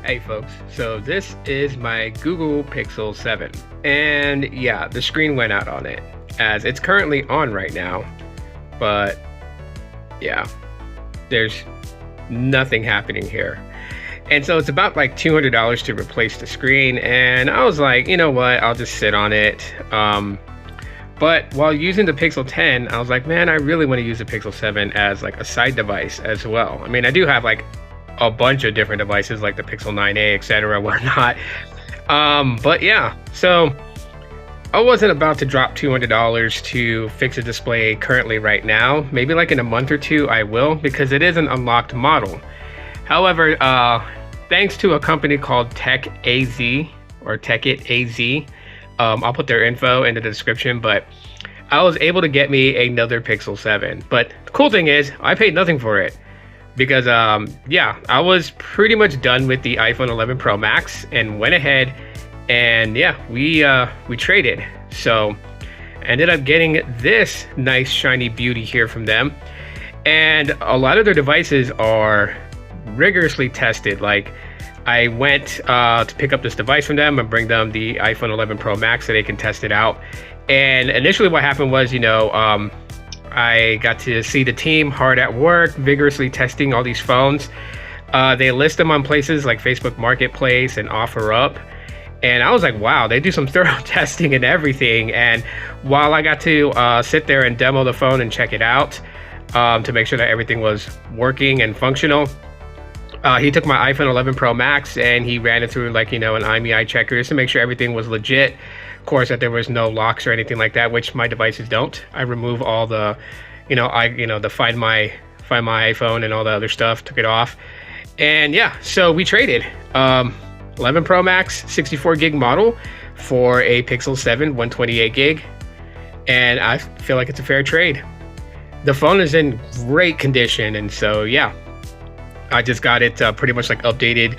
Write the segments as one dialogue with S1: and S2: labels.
S1: Hey folks, so this is my Google Pixel 7, and yeah, the screen went out on it, as it's currently on right now, but yeah, there's nothing happening here. And so it's about like $200 to replace the screen, and I was like, you know what, I'll just sit on it. But while using the Pixel 10, I was like, man, I really want to use the Pixel 7 as like a side device as well. I mean, I do have like a bunch of different devices like the Pixel 9a, etc., whatnot. But yeah, so I wasn't about to drop $200 to fix a display currently right now. Maybe like in a month or two I will, because it is an unlocked model. However, thanks to a company called TechAZ or TechItAZ, I'll put their info in the description, but I was able to get me another Pixel 7. But the cool thing is I paid nothing for it. Because yeah, I was pretty much done with the iPhone 11 Pro Max and went ahead and yeah, we traded. So I ended up getting this nice shiny beauty here from them, and a lot of their devices are rigorously tested. Like I went to pick up this device from them and bring them the iPhone 11 Pro Max so they can test it out. And initially what happened was, I got to see the team hard at work, vigorously testing all these phones. They list them on places like Facebook Marketplace and OfferUp. And I was like, wow, they do some thorough testing and everything. And while I got to sit there and demo the phone and check it out to make sure that everything was working and functional, he took my iPhone 11 Pro Max and he ran it through like, an IMEI checker just to make sure everything was legit. Of course, that there was no locks or anything like that, which my devices don't. I remove all the, the find my iPhone and all the other stuff, took it off. And yeah, so we traded 11 Pro Max 64 gig model for a Pixel 7 128 gig. And I feel like it's a fair trade. The phone is in great condition. And so, yeah, I just got it pretty much like updated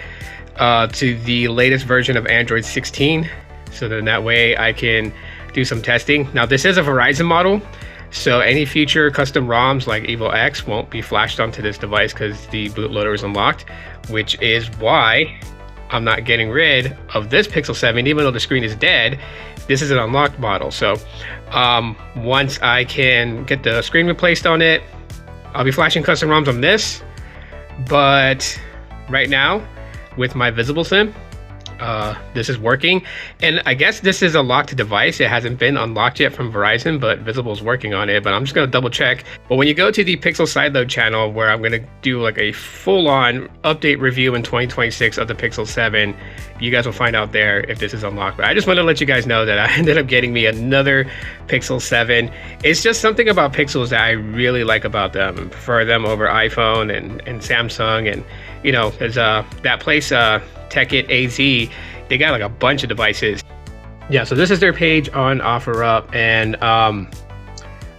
S1: to the latest version of Android 16. So then that way I can do some testing. Now this is a Verizon model, so any future custom ROMs like EvoX won't be flashed onto this device because the bootloader is unlocked, which is why I'm not getting rid of this Pixel 7, even though the screen is dead. This is an unlocked model. So once I can get the screen replaced on it, I'll be flashing custom ROMs on this. But right now, with my visible SIM, this is working, and I guess this is a locked device. It hasn't been unlocked yet from Verizon, but Visible is working on it. But I'm just going to double check. But when you go to the Pixel Sideload channel, where I'm going to do like a full-on update review in 2026 of the Pixel 7, you guys will find out there if this is unlocked. But I just want to let you guys know that I ended up getting me another Pixel 7. It's just something about Pixels that I really like about them. I prefer them over iPhone and Samsung, and there's that place TechItAZ, they got like a bunch of devices. Yeah, so this is their page on OfferUp, and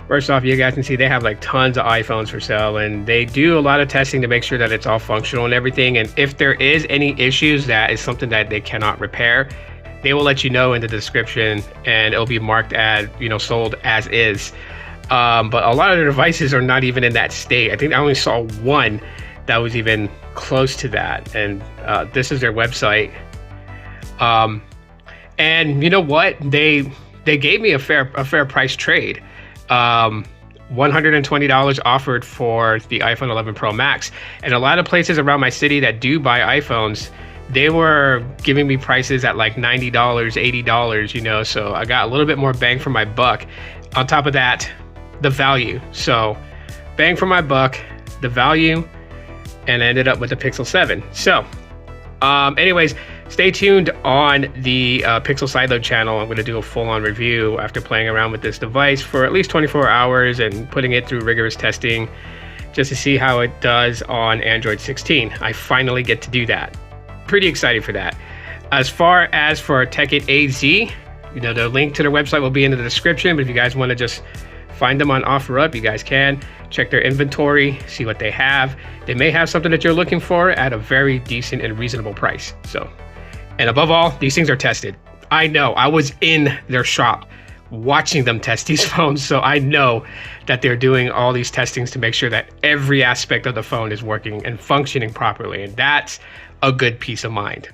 S1: first off, you guys can see they have like tons of iPhones for sale, and they do a lot of testing to make sure that it's all functional and everything. And if there is any issues, that is something that they cannot repair, they will let you know in the description, and it'll be marked as sold as is. But a lot of the devices are not even in that state. I think I only saw one that was even close to that, and this is their website. And you know what, they gave me a fair price trade. $120 offered for the iPhone 11 Pro Max, and a lot of places around my city that do buy iPhones, they were giving me prices at like $90, $80, so I got a little bit more bang for my buck. On top of that, the value. So bang for my buck, the value, and I ended up with the Pixel 7. So anyways, stay tuned on the Pixel Sideload channel. I'm going to do a full-on review after playing around with this device for at least 24 hours and putting it through rigorous testing just to see how it does on Android 16. I finally get to do that. Pretty excited for that. As far as for TechItAZ, the link to their website will be in the description, but if you guys want to just find them on OfferUp, you guys can check their inventory, see what they have. They may have something that you're looking for at a very decent and reasonable price. So, and above all, these things are tested. I know, I was in their shop watching them test these phones, so I know that they're doing all these testings to make sure that every aspect of the phone is working and functioning properly, and that's a good peace of mind.